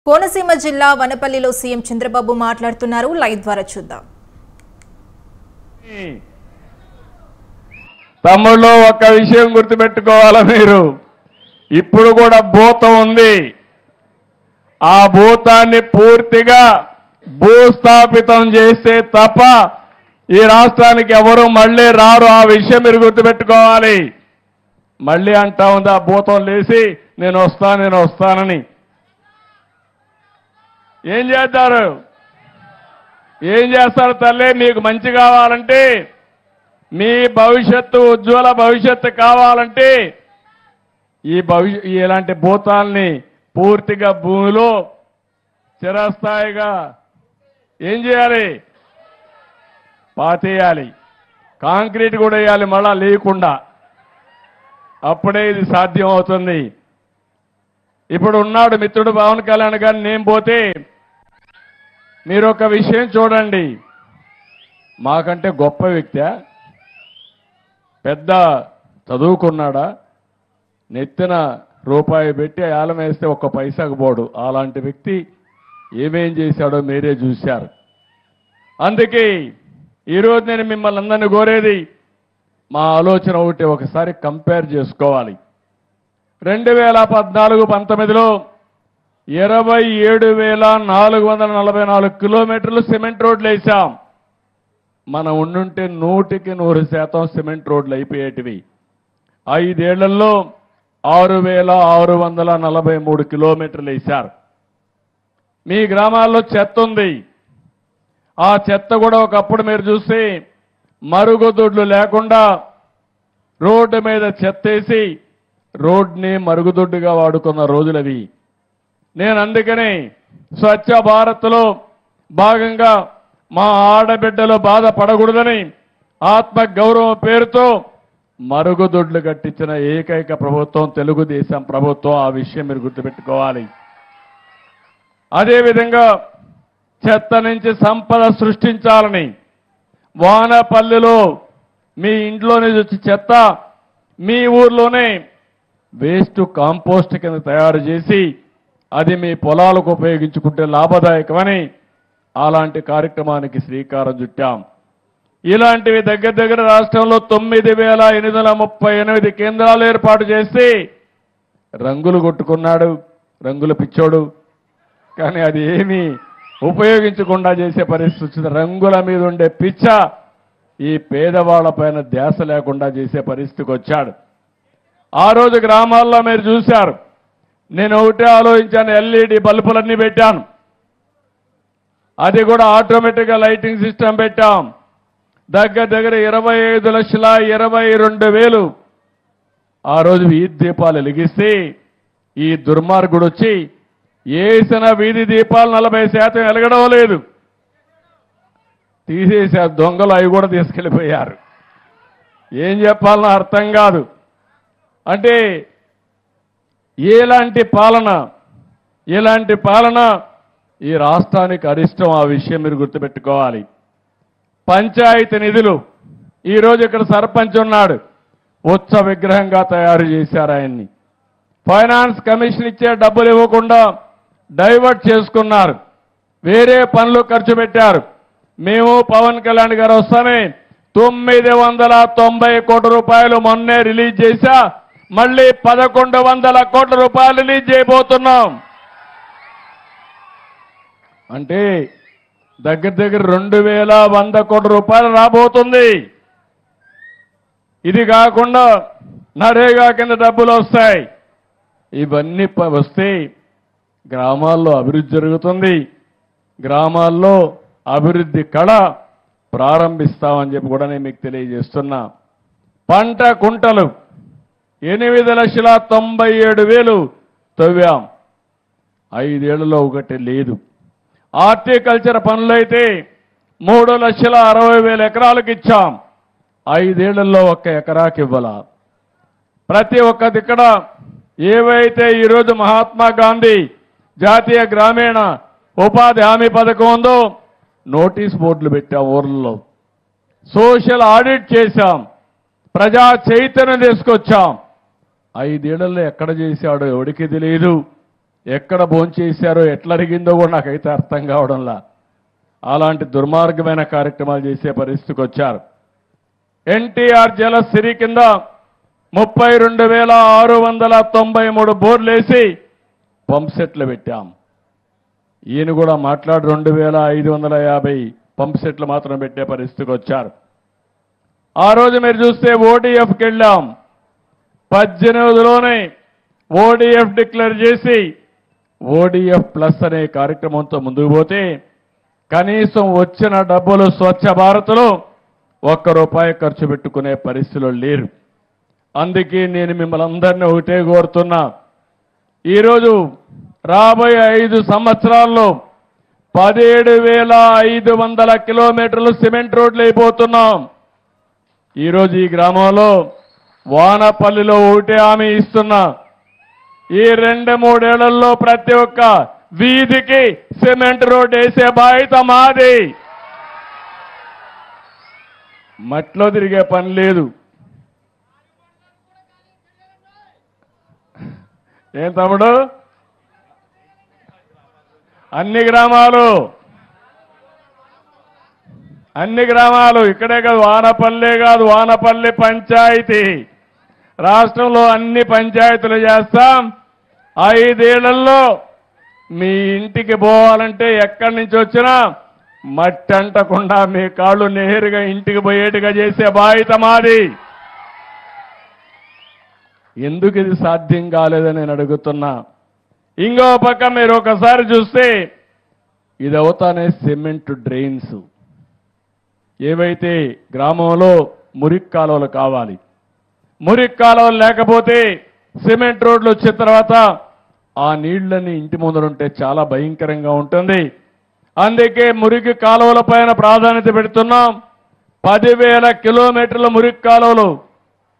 కోనసీమ జిల్లా వనపల్లిలో సీఎం చంద్రబాబు మాట్లాడుతున్నారు. లైవ్ ద్వారా చూద్దాం. తమ్ముళ్ళు ఒక విషయం గుర్తుపెట్టుకోవాలా, మీరు ఇప్పుడు కూడా భూతం ఉంది. ఆ భూతాన్ని పూర్తిగా భూస్థాపితం చేస్తే తప్ప ఈ రాష్ట్రానికి ఎవరు మళ్ళీ రారు. ఆ విషయం మీరు గుర్తుపెట్టుకోవాలి. మళ్ళీ అంటా ఉంది ఆ భూతం లేచి నేను వస్తానని. ఏం చేస్తారు? ఏం చేస్తారు తల్లి? మీకు మంచి కావాలంటే, మీ భవిష్యత్తు ఉజ్వల భవిష్యత్తు కావాలంటే ఇలాంటి భూతాల్ని పూర్తిగా భూమిలో చిరస్థాయిగా ఏం చేయాలి? పాతేయాలి. కాంక్రీట్ కూడా వేయాలి మళ్ళా లేకుండా. అప్పుడే ఇది సాధ్యం అవుతుంది. ఇప్పుడు ఉన్నాడు మిత్రుడు పవన్ కళ్యాణ్ గారు. నేను పోతే మీరు ఒక విషయం చూడండి. మాకంటే గొప్ప వ్యక్తి, పెద్ద చదువుకున్నాడా, నెత్తిన రూపాయి పెట్టి ఆలం వేస్తే ఒక్క పైసాకు పోడు. అలాంటి వ్యక్తి ఏమేం చేశాడో మీరే చూశారు. అందుకే ఈరోజు నేను మిమ్మల్ని అందరినీ కోరేది, మా ఆలోచన ఒకసారి కంపేర్ చేసుకోవాలి. 2014-19లో 27,444 కిలోమీటర్లు సిమెంట్ రోడ్లు వేశాం. మనం ఉండుంటే 100% సిమెంట్ రోడ్లు అయిపోయేటివి. 5 ఏళ్లలో 6,643 కిలోమీటర్లు వేశారు. మీ గ్రామాల్లో చెత్త ఉంది. ఆ చెత్త కూడా ఒకప్పుడు మీరు చూస్తే మరుగుదొడ్లు లేకుండా రోడ్డు మీద చెత్తేసి రోడ్ని మరుగుదొడ్డుగా వాడుకున్న రోజులవి. నేను అందుకని స్వచ్ఛ భారత్లో భాగంగా మా ఆడబిడ్డలు బాధపడకూడదని ఆత్మ గౌరవం పేరుతో మరుగుదొడ్లు కట్టించిన ఏకైక ప్రభుత్వం తెలుగుదేశం ప్రభుత్వం. ఆ విషయం మీరు గుర్తుపెట్టుకోవాలి. అదేవిధంగా చెత్త నుంచి సంపద సృష్టించాలని వానపల్లిలో మీ ఇంట్లోనే వచ్చి చెత్త మీ ఊర్లోనే వేస్ట్ కాంపోస్ట్ కింద తయారు చేసి అది మీ పొలాలకు ఉపయోగించుకుంటే లాభదాయకమని అలాంటి కార్యక్రమానికి శ్రీకారం చుట్టాం. ఇలాంటివి దగ్గర రాష్ట్రంలో 9,838 కేంద్రాలు ఏర్పాటు చేసి రంగులు కొట్టుకున్నాడు. రంగుల పిచ్చోడు. కానీ అది ఏమీ ఉపయోగించకుండా చేసే పరిస్థితి వచ్చింది. రంగుల మీద ఉండే పిచ్చ ఈ పేదవాళ్లపైన ధ్యాస లేకుండా చేసే పరిస్థితికి వచ్చాడు. ఆ రోజు గ్రామాల్లో మీరు చూశారు. నేను ఒకటే ఆలోచించాను, ఎల్ఈడి బల్బులన్నీ పెట్టాను. అది కూడా ఆటోమేటిక్గా లైటింగ్ సిస్టమ్ పెట్టాం. దగ్గర 25,22,000 ఆ రోజు వీధి దీపాలు వెలిగిస్తే ఈ దుర్మార్గుడు వచ్చి వేసిన వీధి దీపాలు 40% వెలగడం లేదు. తీసేశారు దొంగలు. అవి కూడా తీసుకెళ్ళిపోయారు. ఏం చెప్పాలనో అర్థం కాదు. అంటే ఇలాంటి పాలన ఈ రాష్ట్రానికి అరిష్టం. ఆ విషయం మీరు గుర్తుపెట్టుకోవాలి. పంచాయతీ నిధులు ఈరోజు ఇక్కడ సర్పంచ్ ఉన్నాడు, ఉత్సవ విగ్రహంగా తయారు చేశారు ఆయన్ని. ఫైనాన్స్ కమిషన్ ఇచ్చే డబ్బులు ఇవ్వకుండా డైవర్ట్ చేసుకున్నారు. వేరే పనులు ఖర్చు పెట్టారు. మేము పవన్ కళ్యాణ్ గారు వస్తానే 990 కోట్ల రూపాయలు మొన్నే రిలీజ్ చేశా. మళ్ళీ 1,100 కోట్ల రూపాయలు రిలీజ్ చేయబోతున్నాం. అంటే దగ్గర 2,100 కోట్ల రూపాయలు రాబోతుంది. ఇది కాకుండా నరేగా కింద డబ్బులు వస్తాయి. ఇవన్నీ వస్తే గ్రామాల్లో అభివృద్ధి జరుగుతుంది. గ్రామాల్లో అభివృద్ధి కళ ప్రారంభిస్తామని చెప్పి కూడా నేను మీకు తెలియజేస్తున్నా. పంట కుంటలు 8,97,000 తవ్వాం. 5 ఏళ్లలో ఒకటి లేదు. హార్టికల్చర్ పనులైతే 3,60,000 ఎకరాలకు ఇచ్చాం. 5 ఏళ్లలో 1 ఎకరాకి ఇవ్వాల. ప్రతి ఒక్క దిక్కడ ఏవైతే ఈరోజు మహాత్మా గాంధీ జాతీయ గ్రామీణ ఉపాధి హామీ పథకం ఉందో నోటీస్ బోర్డులు పెట్టాం. ఊర్లలో సోషల్ ఆడిట్ చేశాం. ప్రజా చైతన్యం తీసుకొచ్చాం. 5 ఏళ్లలో ఎక్కడ చేశాడో ఎవరికి తెలియదు. ఎక్కడ భోంచేశారో ఎట్లా అరిగిందో కూడా నాకైతే అర్థం కావడంలా. అలాంటి దుర్మార్గమైన కార్యక్రమాలు చేసే పరిస్థితికి వచ్చారు. ఎన్టీఆర్ జలసిరి కింద 32,693 బోర్లేసి పంప్ సెట్లు పెట్టాం. ఈయన కూడా మాట్లాడి 2,550 పంప్ సెట్లు మాత్రం పెట్టే పరిస్థితికి వచ్చారు. ఆ రోజు మీరు చూస్తే ఓడిఎఫ్కి వెళ్ళాం. 18లోనే ఓడిఎఫ్ డిక్లేర్ చేసి ఓడిఎఫ్ ప్లస్ అనే కార్యక్రమంతో ముందుకు పోతే కనీసం వచ్చిన డబ్బులు స్వచ్ఛ భారత్లో ₹1 ఖర్చు పెట్టుకునే పరిస్థితులు లేరు. అందుకే నేను మిమ్మల్ని అందరినీ ఒకటే కోరుతున్నా, ఈరోజు రాబోయే 5 సంవత్సరాల్లో 17,500 కిలోమీటర్లు సిమెంట్ రోడ్లు అయిపోతున్నాం. ఈరోజు ఈ గ్రామంలో వానపల్లిలో ఒకటే హామీ ఇస్తున్నా, ఈ 2-3 ఏళ్లలో ప్రతి ఒక్క వీధికి సిమెంట్ రోడ్ వేసే బాధ్యత మాది. మట్లో తిరిగే పని లేదు. ఏం తమ్ముడు? అన్ని గ్రామాలు ఇక్కడే కాదు, వానపల్లె కాదు, వానపల్లి పంచాయతీ రాష్ట్రంలో అన్ని పంచాయతీలు చేస్తాం. 5 ఏళ్లలో మీ ఇంటికి పోవాలంటే ఎక్కడి నుంచి వచ్చినా మట్టి అంటకుండా మీ కాళ్ళు నేరుగా ఇంటికి పోయేట్టుగా చేసే బాధ్యత మాది. ఎందుకు ఇది సాధ్యం కాలేదని నేను అడుగుతున్నా. ఇంకో పక్క మీరు ఒకసారి చూస్తే ఇది అవుతానే సిమెంట్ డ్రైన్స్, ఏవైతే గ్రామంలో మురికి కాలువలు కావాలి, మురికి కాలువలు లేకపోతే సిమెంట్ రోడ్లు వచ్చిన తర్వాత ఆ నీళ్లని ఇంటి ముందరుంటే చాలా భయంకరంగా ఉంటుంది. అందుకే మురికి కాలువల పైన ప్రాధాన్యత పెడుతున్నాం. 10,000 కిలోమీటర్ల మురికి కాలువలు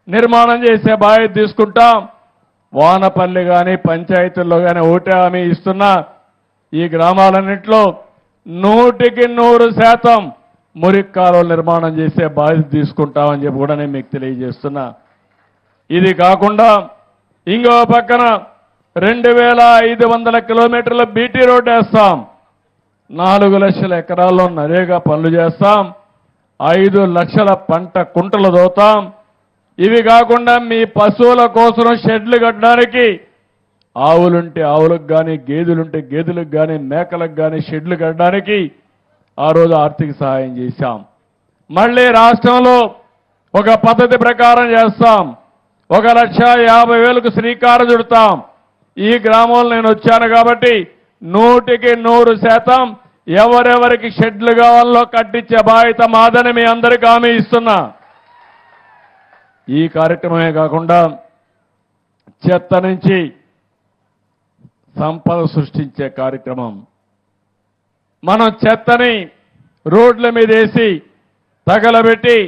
నిర్మాణం చేసే బాధ్యత తీసుకుంటాం. వానపల్లి కానీ పంచాయతీల్లో కానీ ఒకటే హామీ ఇస్తున్నా, ఈ గ్రామాలన్నింటిలో 100% మురికి కాలువలు నిర్మాణం చేసే బాధ్యత తీసుకుంటామని చెప్పి కూడా నేను మీకు తెలియజేస్తున్నా. ఇది కాకుండా ఇంకో పక్కన 2,500 కిలోమీటర్ల బీటీ రోడ్డు వేస్తాం. 4 లక్షల ఎకరాల్లో నరేగా పనులు చేస్తాం. 5 లక్షల పంట కుంటలు దోతాం. ఇవి కాకుండా మీ పశువుల కోసం షెడ్లు కట్టడానికి ఆవులుంటే ఆవులకు కానీ, గేదెలుంటే గేదెలకు కానీ, మేకలకు కానీ షెడ్లు కట్టడానికి ఆ రోజు ఆర్థిక సహాయం చేశాం. మళ్ళీ రాష్ట్రంలో ఒక పద్ధతి ప్రకారం చేస్తాం. 1,50,000కు శ్రీకారం చుడతాం. ఈ గ్రామంలో నేను వచ్చాను కాబట్టి 100% ఎవరెవరికి షెడ్లు కావాలో కట్టించే బాధ్యత మాదని మీ అందరికీ హామీ ఇస్తున్నా. ఈ కార్యక్రమమే కాకుండా చెత్త నుంచి సంపద సృష్టించే కార్యక్రమం. మనం చెత్తని రోడ్ల మీద వేసి తగలబెట్టి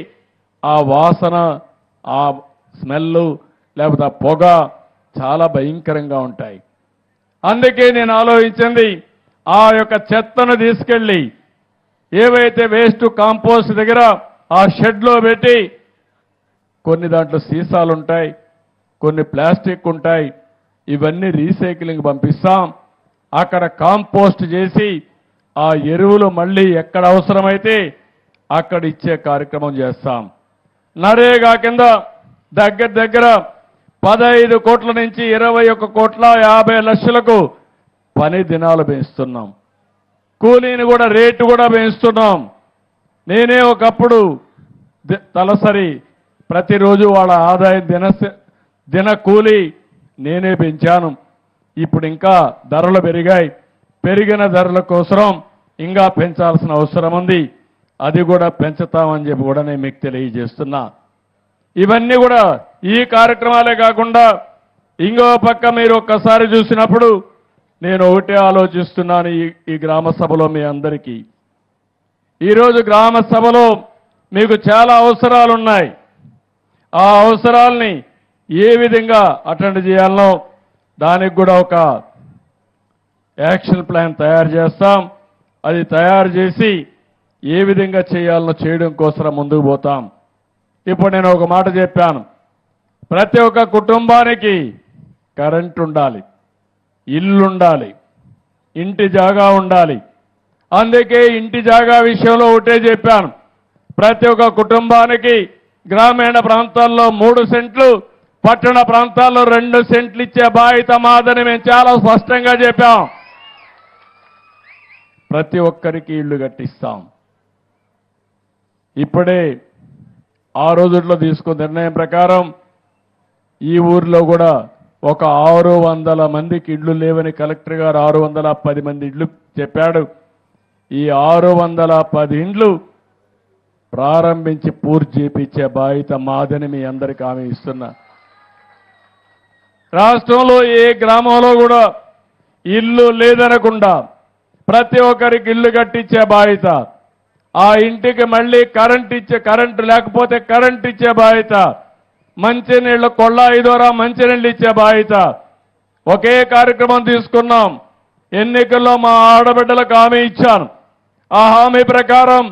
ఆ వాసన, ఆ స్మెల్ లేకపోతే ఆ పొగ చాలా భయంకరంగా ఉంటాయి. అందుకే నేను ఆలోచించింది, ఆ యొక్క చెత్తను తీసుకెళ్ళి ఏవైతే వేస్ట్ కాంపోస్ట్ దగ్గర ఆ షెడ్లో పెట్టి, కొన్ని దాంట్లో సీసాలు ఉంటాయి, కొన్ని ప్లాస్టిక్ ఉంటాయి, ఇవన్నీ రీసైక్లింగ్ పంపిస్తాం. అక్కడ కాంపోస్ట్ చేసి ఆ ఎరువులు మళ్ళీ ఎక్కడ అవసరమైతే అక్కడ ఇచ్చే కార్యక్రమం చేస్తాం. నరేగా కింద దగ్గర 15 కోట్ల నుంచి 21,50,00,000కు పని దినాలు పెంచుతున్నాం. కూలీని కూడా రేటు కూడా పెంచుతున్నాం. నేనే ఒకప్పుడు తలసరి ప్రతిరోజు వాళ్ళ ఆదాయం దిన కూలీ నేనే పెంచాను. ఇప్పుడు ఇంకా ధరలు పెరిగాయి. పెరిగిన ధరల కోసం ఇంకా పెంచాల్సిన అవసరం ఉంది. అది కూడా పెంచుతామని చెప్పి కూడా నేను మీకు తెలియజేస్తున్నా. ఇవన్నీ కూడా ఈ కార్యక్రమాలే కాకుండా ఇంకో పక్క మీరు ఒక్కసారి చూసినప్పుడు నేను ఒకటే ఆలోచిస్తున్నాను. ఈ గ్రామ సభలో మీ అందరికీ ఈరోజు గ్రామ సభలో మీకు చాలా అవసరాలు ఉన్నాయి. ఆ అవసరాల్ని ఏ విధంగా అటెండ్ చేయాలనో దానికి కూడా ఒక యాక్షన్ ప్లాన్ తయారు చేస్తాం. అది తయారు చేసి ఏ విధంగా చేయాలనో చేయడం కోసం ముందుకు పోతాం. ఇప్పుడు నేను ఒక మాట చెప్పాను, ప్రతి ఒక్క కుటుంబానికి కరెంట్ ఉండాలి. ఇల్లుండాలి, ఇంటి జాగా ఉండాలి. అందుకే ఇంటి జాగా విషయంలో ఒకటే చెప్పాను, ప్రతి ఒక్క కుటుంబానికి గ్రామీణ ప్రాంతాల్లో 3 సెంట్లు, పట్టణ ప్రాంతాల్లో 2 సెంట్లు ఇచ్చే బాధ్యత మాదని మేము చాలా స్పష్టంగా చెప్పాం. ప్రతి ఒక్కరికి ఇల్లు కట్టిస్తాం. ఇప్పుడే ఆ రోజుల్లో తీసుకున్న నిర్ణయం ప్రకారం ఈ ఊర్లో కూడా ఒక 600 మందికి ఇళ్ళు లేవని కలెక్టర్ గారు 610 మంది ఇళ్ళు చెప్పాడు. ఈ 610 ఇండ్లు ప్రారంభించి పూర్తి చేపించే బాధ్యత మాదని మీ అందరికీ హామీ ఇస్తున్నా. రాష్ట్రంలో ఏ గ్రామంలో కూడా ఇల్లు లేదనకుండా ప్రతి ఒక్కరికి ఇల్లు కట్టించే బాధ్యత, ఆ ఇంటికి మళ్ళీ కరెంటు లేకపోతే కరెంట్ ఇచ్చే బాధ్యత, మంచినీళ్ళ కొళ్ళాయి ద్వారా మంచినీళ్ళు ఇచ్చే బాధ్యత. ఒకే కార్యక్రమం తీసుకున్నాం. ఎన్నికల్లో మా ఆడబిడ్డలకు హామీ ఇచ్చాను. ఆ హామీ ప్రకారం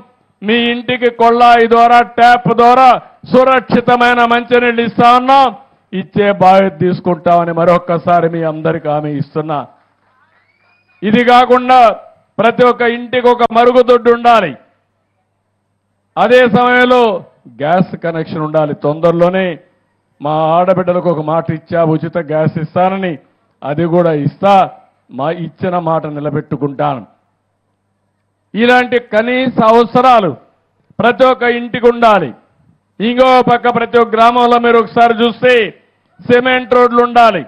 మీ ఇంటికి కొళ్ళాయి ద్వారా ట్యాప్ ద్వారా సురక్షితమైన మంచినీళ్ళు ఇస్తా ఉన్నాం. ఇచ్చే బాధ్యత తీసుకుంటామని మరొక్కసారి మీ అందరికీ హామీ ఇస్తున్నా. ఇది కాకుండా ప్రతి ఒక్క ఇంటికి ఒక మరుగుదొడ్డు ఉండాలి. అదే సమయంలో గ్యాస్ కనెక్షన్ ఉండాలి. తొందరలోనే మా ఆడబిడ్డలకు ఒక మాట ఇచ్చా, ఉచిత గ్యాస్ ఇస్తానని. అది కూడా ఇస్తా, మా ఇచ్చిన మాట నిలబెట్టుకుంటాను. ఇలాంటి కనీస అవసరాలు ప్రతి ఒక్క ఇంటికి ఉండాలి. ఇంకో పక్క ప్రతి ఒక్క గ్రామంలో మీరు ఒకసారి చూస్తే సిమెంట్ రోడ్లు ఉండాలి,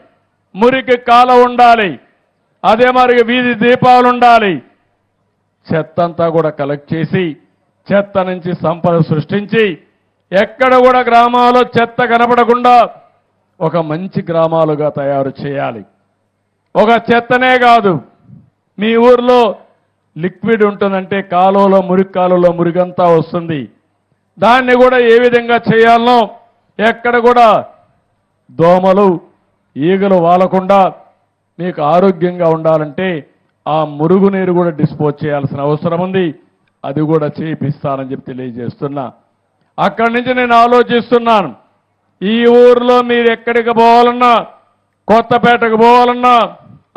మురికి కాలువ ఉండాలి, అదే మరి వీధి దీపాలు ఉండాలి. చెత్త అంతా కూడా కలెక్ట్ చేసి చెత్త నుంచి సంపద సృష్టించి ఎక్కడ కూడా గ్రామాల్లో చెత్త కనపడకుండా ఒక మంచి గ్రామాలుగా తయారు చేయాలి. ఒక చెత్తనే కాదు, మీ ఊర్లో లిక్విడ్ ఉంటుందంటే కాలువలో మురికంతా వస్తుంది. దాన్ని కూడా ఏ విధంగా చేయాలనో, ఎక్కడ కూడా దోమలు ఈగలు వాలకుండా మీకు ఆరోగ్యంగా ఉండాలంటే ఆ మురుగునీరు కూడా డిస్పోజ్ చేయాల్సిన అవసరం ఉంది. అది కూడా చేయిస్తానని చెప్పి తెలియజేస్తున్నా. అక్కడి నుంచి నేను ఆలోచిస్తున్నాను, ఈ ఊర్లో మీరు ఎక్కడికి పోవాలన్నా, కొత్తపేటకు పోవాలన్నా,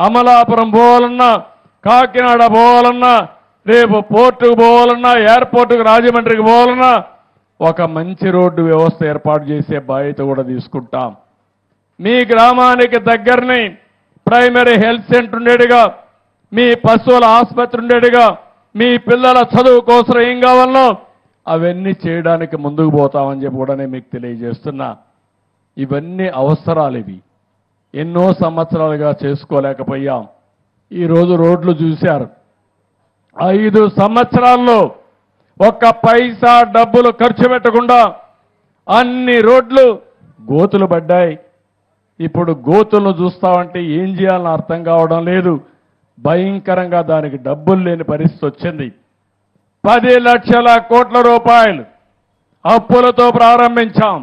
అమలాపురం పోవాలన్నా, కాకినాడ పోవాలన్నా, రేపు పోర్టుకు పోవాలన్నా, ఎయిర్పోర్టుకు రాజమండ్రికి పోవాలన్నా ఒక మంచి రోడ్డు వ్యవస్థ ఏర్పాటు చేసే బాధ్యత కూడా తీసుకుంటాం. మీ గ్రామానికి దగ్గరని ప్రైమరీ హెల్త్ సెంటర్ ఉండేట్టుగా, మీ పశువుల ఆసుపత్రి ఉండేట్టుగా, మీ పిల్లల చదువు కోసం ఏం కావాలనో అవన్నీ చేయడానికి ముందుకు పోతామని చెప్పి కూడా నేను మీకు తెలియజేస్తున్నా. ఇవన్నీ అవసరాలు. ఇవి ఎన్నో సంవత్సరాలుగా చేసుకోలేకపోయాం. ఈరోజు రోడ్లు చూశారు. 5 సంవత్సరాల్లో ఒక్క పైసా డబ్బులు ఖర్చు పెట్టకుండా అన్ని రోడ్లు గోతులు పడ్డాయి. ఇప్పుడు గోతులను చూస్తామంటే ఏం చేయాలని అర్థం కావడం లేదు. భయంకరంగా దానికి డబ్బులు లేని పరిస్థితి వచ్చింది. 10 లక్షల కోట్ల రూపాయలు అప్పులతో ప్రారంభించాం.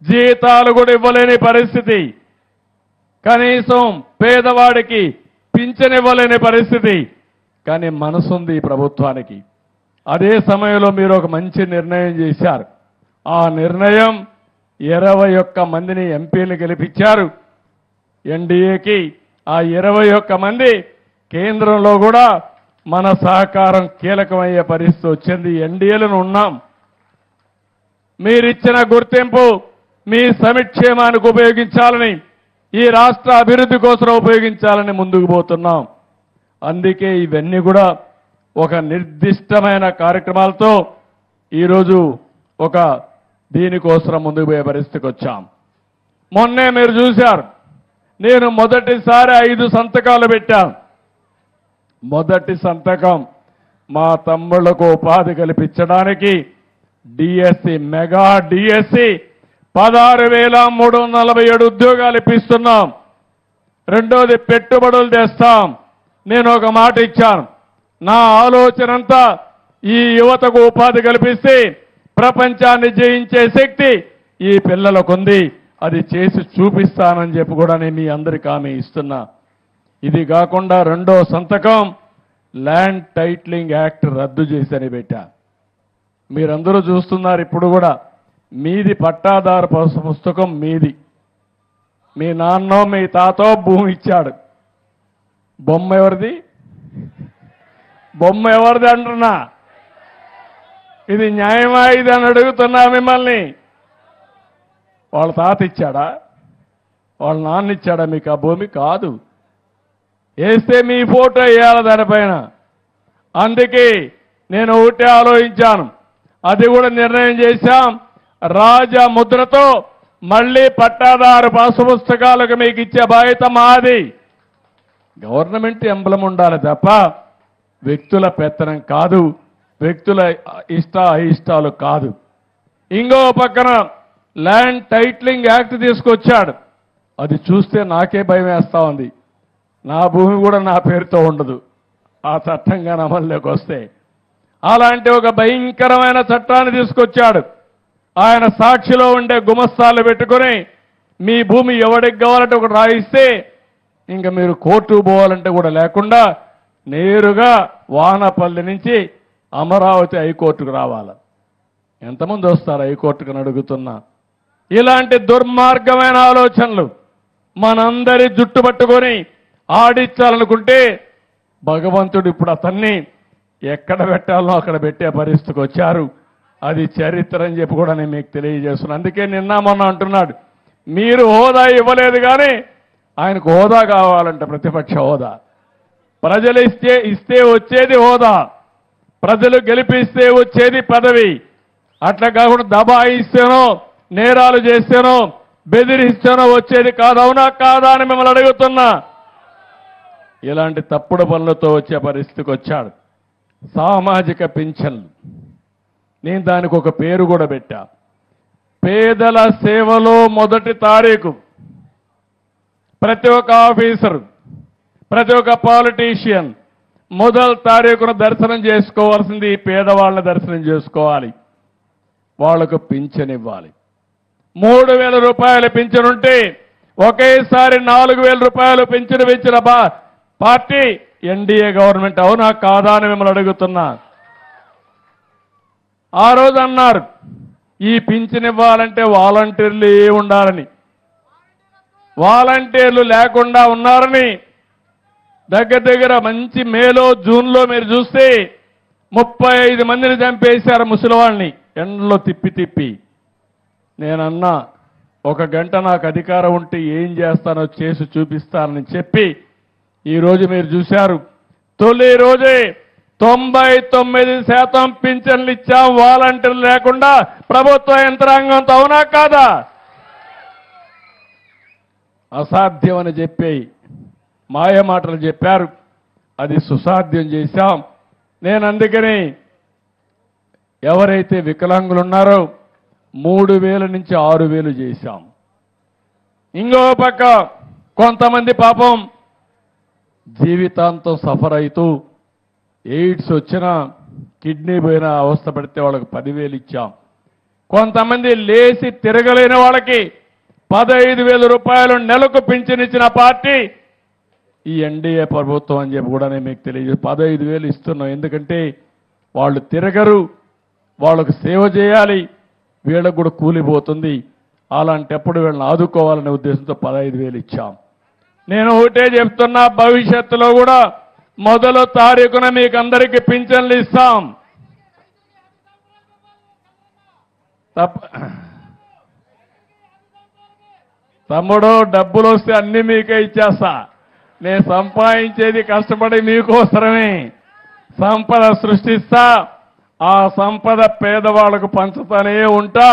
జీతాలు కూడా ఇవ్వలేని పరిస్థితి, కనీసం పేదవాడికి పింఛన్ ఇవ్వలేని పరిస్థితి. కానీ మనసుంది ఈ ప్రభుత్వానికి. అదే సమయంలో మీరు ఒక మంచి నిర్ణయం చేశారు. ఆ నిర్ణయం 21 మందిని ఎంపీలు గెలిపించారు ఎన్డీఏకి. ఆ 21 మంది కేంద్రంలో కూడా మన సహకారం కీలకమయ్యే పరిస్థితి వచ్చింది. ఎన్డీఏలను ఉన్నాం. మీరిచ్చిన గుర్తింపు మీ సంక్షేమానికి ఉపయోగించాలని, ఈ రాష్ట్ర అభివృద్ధి కోసం ఉపయోగించాలని ముందుకు పోతున్నాం. అందుకే ఇవన్నీ కూడా ఒక నిర్దిష్టమైన కార్యక్రమాలతో ఈరోజు ఒక దీనికోసం ముందుకు పోయే పరిస్థితికి వచ్చాం. మొన్నే మీరు చూశారు, నేను మొదటిసారి 5 సంతకాలు పెట్టాను. మొదటి సంతకం మా తమ్ముళ్లకు ఉపాధి కల్పించడానికి డిఎస్సి, మెగా డిఎస్సి 16,347 ఉద్యోగాలు ఇప్పిస్తున్నాం. రెండోది పెట్టుబడులు తెస్తాం. నేను ఒక మాట ఇచ్చాను, నా ఆలోచన అంతా ఈ యువతకు ఉపాధి కల్పిస్తే ప్రపంచాన్ని జయించే శక్తి ఈ పిల్లలకు ఉంది. అది చేసి చూపిస్తానని చెప్పి కూడా నేను మీ అందరికీ హామీ ఇస్తున్నా. ఇది కాకుండా రెండో సంతకం ల్యాండ్ టైటిలింగ్ యాక్ట్ రద్దు చేసని పెట్టా. మీరందరూ చూస్తున్నారు. ఇప్పుడు కూడా మీది పట్టాదారు పుస్తకం మీది. మీ నాన్నో మీ తాతో భూమి ఇచ్చాడు. బొమ్మ ఎవరిది? బొమ్మ ఎవరిది అంటున్నా. ఇది న్యాయమా ఇది అని అడుగుతున్నా మిమ్మల్ని. వాళ్ళ తాత ఇచ్చాడా? వాళ్ళ నాన్న ఇచ్చాడా మీకు ఆ భూమి? కాదు. వేస్తే మీ ఫోటో వేయాలి దానిపైన. అందుకే నేను ఒకటే ఆలోచించాను, అది కూడా నిర్ణయం చేశాం. రాజా ముద్రతో మళ్ళీ పట్టాదారు పాసు పుస్తకాలకు మీకు ఇచ్చే బాధ్యత మాది. గవర్నమెంట్ ఎంబ్లం ఉండాలి తప్ప వ్యక్తుల పెత్తనం కాదు, వ్యక్తుల అయిష్టాలు కాదు. ఇంకో పక్కన ల్యాండ్ టైటిలింగ్ యాక్ట్ తీసుకొచ్చాడు. అది చూస్తే నాకే భయం వేస్తా ఉంది. నా భూమి కూడా నా పేరుతో ఉండదు ఆ చట్టంగా అమల్లోకి వస్తే. అలాంటి ఒక భయంకరమైన చట్టాన్ని తీసుకొచ్చాడు. ఆయన సాక్షిలో ఉండే గుమస్తాలు పెట్టుకుని మీ భూమి ఎవరికి కావాలంటే ఒకటి రాయిస్తే ఇంకా మీరు కోర్టుకు పోవాలంటే కూడా లేకుండా నేరుగా వానపల్లి నుంచి అమరావతి హైకోర్టుకు రావాలి. ఎంతమంది వస్తారు హైకోర్టుకు అని అడుగుతున్నా. ఇలాంటి దుర్మార్గమైన ఆలోచనలు మనందరి జుట్టు పట్టుకొని ఆడించాలనుకుంటే భగవంతుడు ఇప్పుడు అతన్ని ఎక్కడ పెట్టాలో అక్కడ పెట్టే పరిస్థితికి వచ్చారు. అది చరిత్ర అని చెప్పి కూడా నేను మీకు తెలియజేస్తున్నాను. అందుకే నిన్న మొన్న అంటున్నాడు, మీరు హోదా ఇవ్వలేదు కానీ ఆయనకు హోదా కావాలంటే ప్రతిపక్ష హోదా. ప్రజలు ఇస్తే వచ్చేది హోదా, ప్రజలు గెలిపిస్తే వచ్చేది పదవి. అట్లా కాకుండా దబాయిస్తేనో నేరాలు చేస్తేనో బెదిరిస్తేనో వచ్చేది కాదు. అవునా కాదా అని మిమ్మల్ని అడుగుతున్నా. ఇలాంటి తప్పుడు పనులతో వచ్చే పరిస్థితికి వచ్చాడు. సామాజిక పింఛన్లు, నేను దానికి ఒక పేరు కూడా పెట్టా. పేదల సేవలో మొదటి తారీఖు ప్రతి ఒక్క ఆఫీసరు, ప్రతి ఒక్క పాలిటీషియన్ మొదటి తారీఖున దర్శనం చేసుకోవాల్సింది పేదవాళ్ళ దర్శనం చేసుకోవాలి. వాళ్లకు పింఛన్ ఇవ్వాలి. 3,000 రూపాయలు పింఛన్ ఉంటే ఒకేసారి 4,000 రూపాయలు పింఛను పెంచిన పార్టీ ఎన్డీఏ గవర్నమెంట్. అవునా కాదా అని మిమ్మల్ని అడుగుతున్నా. ఆ రోజు అన్నారు ఈ పింఛన్ ఇవ్వాలంటే వాలంటీర్లు ఉండాలని. వాలంటీర్లు లేకుండా ఉన్నారని దగ్గర మంచి మేలో జూన్లో మీరు చూస్తే 35 మందిని చంపేశారు ముసలివాళ్ళని ఎండలో తిప్పి. నేనన్నా ఒక గంట నాకు అధికారం ఉంటే ఏం చేస్తానో చేసి చూపిస్తానని చెప్పి ఈరోజు మీరు చూశారు. తొలి రోజే 99% పింఛన్లు ఇచ్చాం వాలంటీర్లు లేకుండా ప్రభుత్వ యంత్రాంగంతో. అవునా కాదా? అసాధ్యం అని చెప్పి మాయ మాటలు చెప్పారు, అది సుసాధ్యం చేశాం. నేను అందుకని ఎవరైతే వికలాంగులు ఉన్నారో 3,000 నుంచి 6,000 చేశాం. ఇంకో పక్క కొంతమంది పాపం జీవితాంతం సఫర్ అవుతూ ఎయిడ్స్ వచ్చినా కిడ్నీ పోయినా అవస్థ పడితే వాళ్ళకి 10,000 ఇచ్చాం. కొంతమంది లేచి తిరగలేని వాళ్ళకి 15,000 రూపాయలు నెలకు పింఛన్ ఇచ్చిన పార్టీ ఈ ఎన్డీఏ ప్రభుత్వం అని చెప్పి కూడా నేను మీకు తెలియజేసి 15,000 ఇస్తున్నాం. ఎందుకంటే వాళ్ళు తిరగరు, వాళ్ళకు సేవ చేయాలి, వీళ్ళకు కూడా కూలిపోతుంది. అలాంటప్పుడు వీళ్ళని ఆదుకోవాలనే ఉద్దేశంతో 15,000 ఇచ్చాం. నేను ఒకటే చెప్తున్నా, భవిష్యత్తులో కూడా మొదటి తారీఖున మీకు అందరికీ పింఛన్లు ఇస్తాం. తమ్ముడు డబ్బులు వస్తే అన్ని మీకే ఇచ్చేస్తా. నేను సంపాదించేది కష్టపడి మీకోసరమే. సంపద సృష్టిస్తా, ఆ సంపద పేదవాళ్లకు పంచుతానే ఉంటా.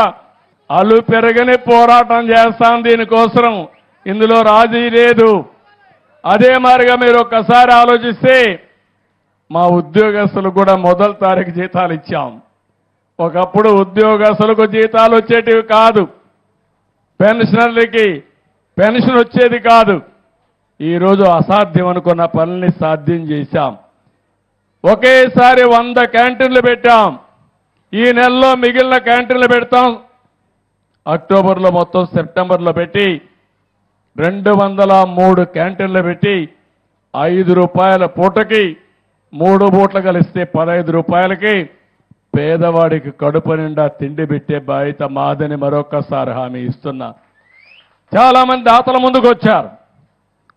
అలు పెరగని పోరాటం చేస్తాం దీనికోసం. ఇందులో రాజీ లేదు. అదే మారిగా మీరు ఒక్కసారి ఆలోచిస్తే మా ఉద్యోగస్తులకు కూడా మొదటి తారీఖు జీతాలు ఇచ్చాం. ఒకప్పుడు ఉద్యోగస్తులకు జీతాలు వచ్చేటివి కాదు, పెన్షనర్లకి పెన్షన్ వచ్చేది కాదు. ఈరోజు అసాధ్యం అనుకున్న పనుల్ని సాధ్యం చేశాం. ఒకేసారి 100 క్యాంటీన్లు పెట్టాం. ఈ నెలలో మిగిలిన క్యాంటీన్లు పెడతాం. అక్టోబర్లో మొత్తం సెప్టెంబర్లో పెట్టి 203 క్యాంటీన్లు పెట్టి 5 రూపాయల పూటకి 3 పూటలు కలిస్తే 15 రూపాయలకి పేదవాడికి కడుపు నిండా తిండి పెట్టే బాధ్యత మాదని మరొకసారి హామీ ఇస్తున్నా. చాలా మంది దాతల ముందుకు వచ్చారు.